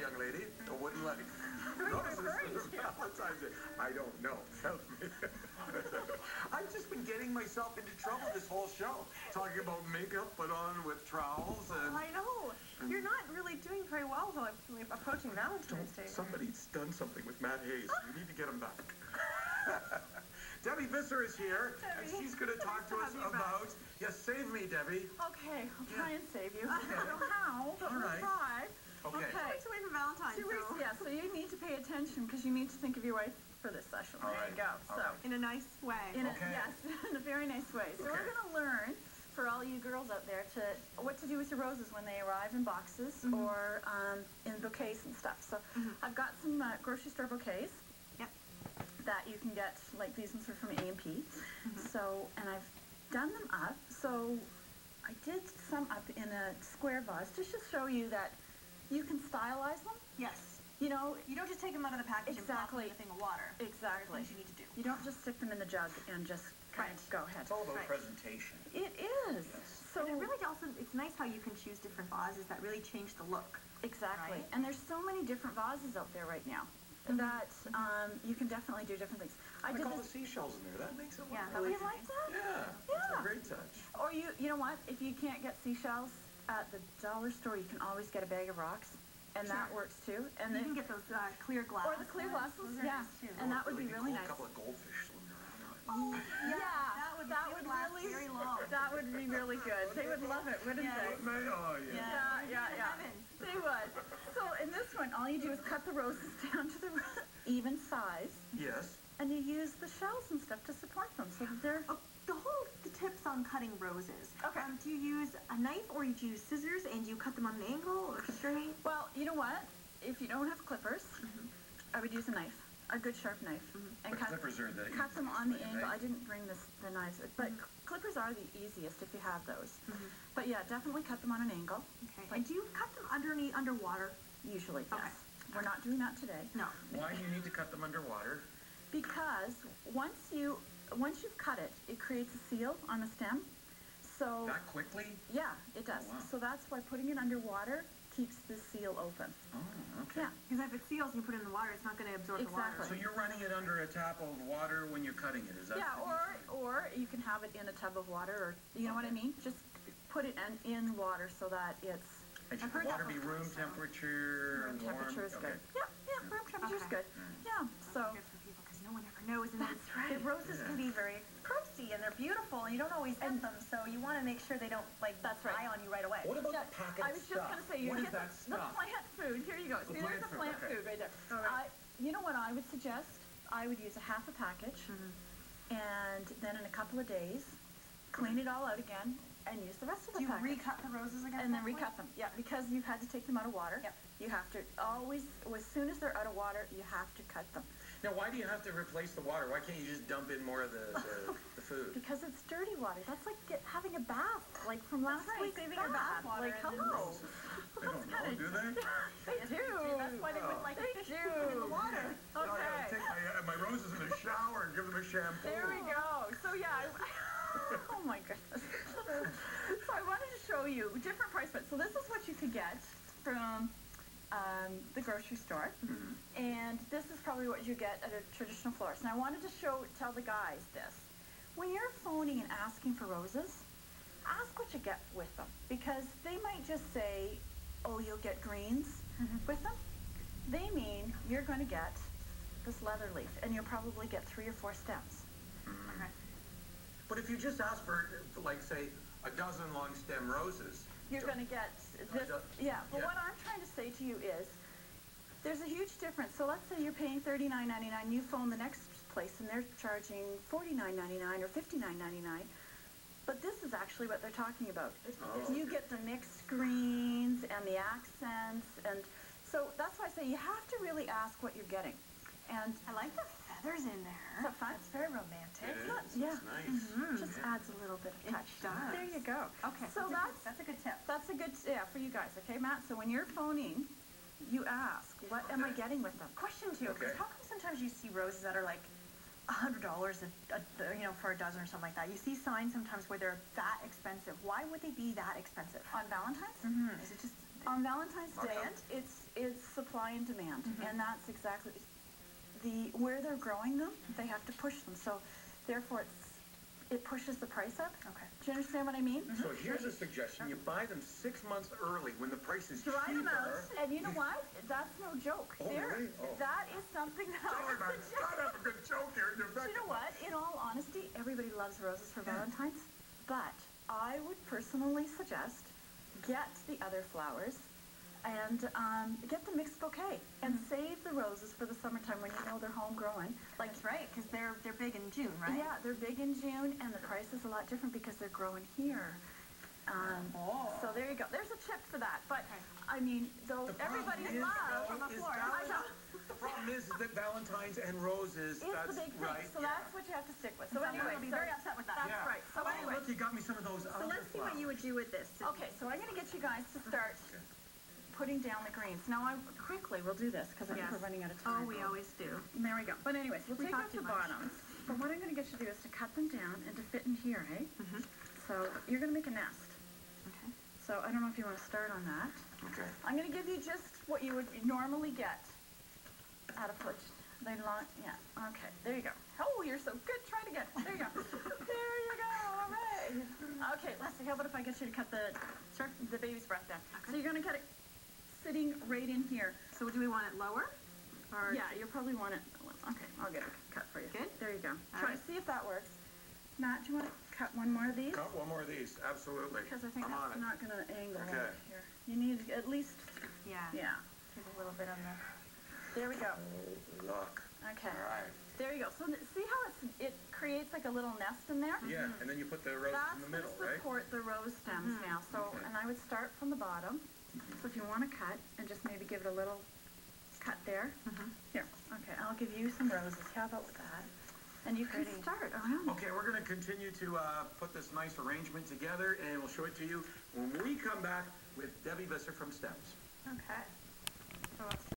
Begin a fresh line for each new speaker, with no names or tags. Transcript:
young lady. A wooden leg. No, this is Valentine's Day. I don't know. Help me. I've just been getting myself into trouble this whole show. Talking about makeup put on with trowels and...
I know. You're not really doing very well, though, approaching Valentine's Day.
Somebody's done something with Matt Hayes. We need to get him back. Debbie Visser is here, and she's going to talk to us about... Yes, save me, Debbie.
Okay, I'll try and save you. I don't know how, but we'll try.
Okay.
2 weeks away from Valentine's.
2 weeks, yeah, so you need to pay attention because you need to think of your wife for this session. There you go. So,
in a nice way.
Yes, in a very nice way. So we're going to learn, for all you girls out there, what to do with your roses when they arrive in boxes or in bouquets and stuff. So I've got some grocery store bouquets. That you can get, like these ones are from A&P. So, and I've done them up. So I did some up in a square vase just to show you that you can stylize them.
Yes.
You know,
you don't just take them out of the package and pop them in a thing of water.
Exactly.
That's what you need to do.
You don't just stick them in the jug and just kind of go ahead.
It's all about presentation.
It is.
Yes.
So it really also, it's nice how you can choose different vases that really change the look.
Exactly.
Right?
And there's so many different vases out there right now that you can definitely do different things.
I like all the seashells in there. That makes it look
really
really...
You like that?
Yeah. It's a great touch.
Or you know what? If you can't get seashells at the dollar store, you can always get a bag of rocks. And that works too. And
you can get those clear glass.
Or the clear glasses, nice too. And that would be really nice.
A couple of goldfish swimming around.
Oh, yeah. That would really
very long.
That would be really good. They would love it, wouldn't they?
Oh, yeah.
Yeah. They would. So in this one, all you do is cut the roses down to the even size.
Yes.
And you use the shells and stuff to support them, so that they're...
The tips on cutting roses.
Okay.
Do you use a knife or do you use scissors and you cut them on an angle or straight?
Well, you know what? If you don't have clippers, I would use a knife, a good sharp knife, and cut them on the angle. I didn't bring the knives, but clippers are the easiest if you have those. But yeah, definitely cut them on an angle.
Okay. And do you cut them underwater?
Usually, yes. We're not doing that today.
No.
Why do you need to cut them underwater?
Because once you've cut it, it creates a seal on the stem. So
that quickly?
Yeah, it does.
Oh, wow.
So that's why putting it underwater keeps the seal open.
Oh, okay.
Yeah.
Because if it seals and you put it in the water, it's not going to absorb the water.
So you're running it under a tap of water when you're cutting it, is that?
Yeah, or you can have it in a tub of water, or you know what I mean? Just put it in water so that it's...
And should the water be room temperature?
Room temperature is good. Yeah, room temperature is good. Yeah, so...
Good for people because no one ever knows. And
that's right.
The roses can be very pricey and they're beautiful and you don't always get them, so you want to make sure they don't die on you right away.
What about the packet
I was just going to say, you get the plant food. Here you go. See, there's the plant food right there. You know what I would suggest? I would use a half a package, and then in a couple of days, clean it all out again, and use the rest of the package.
Do you recut the roses again?
And then recut them. Yeah, because you've had to take them out of water. Yep. You have to always, as soon as they're out of water, you have to cut them.
Now, why do you have to replace the water? Why can't you just dump in more of the food?
Because it's dirty water. That's like having a bath, like from last week.
Saving your bath water.
Like, hello.
They don't know, do they?
They do.
That's why they wouldn't like
they
to
do.
in the water.
I gotta take my roses in the shower and give them a shampoo.
There we go. So yeah, oh my goodness. So I wanted to show you different price points. So this is what you could get from the grocery store, and this is probably what you get at a traditional florist. And I wanted to tell the guys this. When you're phoning and asking for roses, ask what you get with them, because they might just say, oh, you'll get greens with them. They mean you're going to get this leather leaf, and you'll probably get 3 or 4 stems.
But if you just ask for, like, say, a dozen long stem roses,
you're going to get this. Yeah, but what I'm trying to say to you is there's a huge difference. So let's say you're paying $39.99, you phone the next place and they're charging $49.99 or $59.99. But this is actually what they're talking about. You get the mixed greens and the accents, and so that's why I say you have to really ask what you're getting. And
I like the feathers in there.
Is that fun?
It's very romantic.
It is.
Yeah.
It's nice.
Just adds a little bit of touch.
It does.
There you go.
Okay.
So
that's a good tip.
That's a good, for you guys, okay, Matt? So when you're phoning, you ask, what am I getting with them?
Question too, because how come sometimes you see roses that are like $100 for a dozen or something like that? You see signs sometimes where they're that expensive. Why would they be that expensive?
On Valentine's?
Is it just...
On Valentine's Day,
Okay.
it's supply and demand, and that's exactly where they're growing them. They have to push them, so therefore it pushes the price up.
Okay.
Do you understand what I mean?
So here's a suggestion. You buy them 6 months early when the price is
Dry them out,
cheaper.
and you know what? That's no joke.
Oh, really? Oh.
That is something that I
Darn,
would
I
suggest.
gotta have a good joke here.
You know what? In all honesty, everybody loves roses for Valentine's, but I would personally suggest get the other flowers and get the mixed bouquet and save the roses for the summertime when you know they're homegrown. Like,
That's right, because they're big in June, right?
yeah, they're big in June, and the price is a lot different because they're growing here. So there you go. There's a tip for that. But I mean, though
The problem
everybody
is,
loves
though,
on the
is
floor.
The problem is that Valentine's and roses,
It's
that's
the big thing.
right.
So that's what you have to stick with. So
Someone
anyway,
will be
so
very upset with that.
That's
Yeah.
right. So
Oh,
anyway,
look, you got me some of those
So
other
let's see what you would do with this.
okay. So I'm going to get you guys to start putting down the greens. Now we'll do this because I think
Yes.
we're running out of
Oh,
time.
we always do.
There we go. But anyways, we'll
We
take
talk
out
too
the
much.
bottoms. But what I'm going to get you to do is to cut them down and to fit in here, eh? So you're going to make a nest.
Okay.
So I don't know if you want to start on that.
Okay.
I'm going to give you just what you would normally get out of foot. Yeah. Okay. There you go. Oh, you're so good. Try it again. There you go. There you go. All right. Okay, Leslie, how about if I get you to cut the baby's breath down? So you're going to cut it sitting right in here.
So do we want it lower? Or
Yeah, you'll probably want it. Okay, I'll get it cut for you.
Good.
There you go.
All
Try
right.
to see if that works. Matt, do you want to cut one more of these?
Cut one more of these, absolutely.
Because I think
I'm on
that's
it.
not going to angle
Okay.
right here. You need at least,
Yeah.
yeah.
Give a little bit on the...
There we go.
Look.
Okay.
All right.
There you go. So see how it creates like a little nest in there?
Yeah, and then you put the roses
That's
in the
going
middle,
to
right?
support the rose stems now. So, and I would start from the bottom. So if you want to cut and just maybe give it a little cut there. Here. Okay, I'll give you some roses. How about that? And you can
Pretty.
start around.
Okay, we're going to continue to put this nice arrangement together, and we'll show it to you when we come back with Debbie Visser from Stems.
Okay. So let's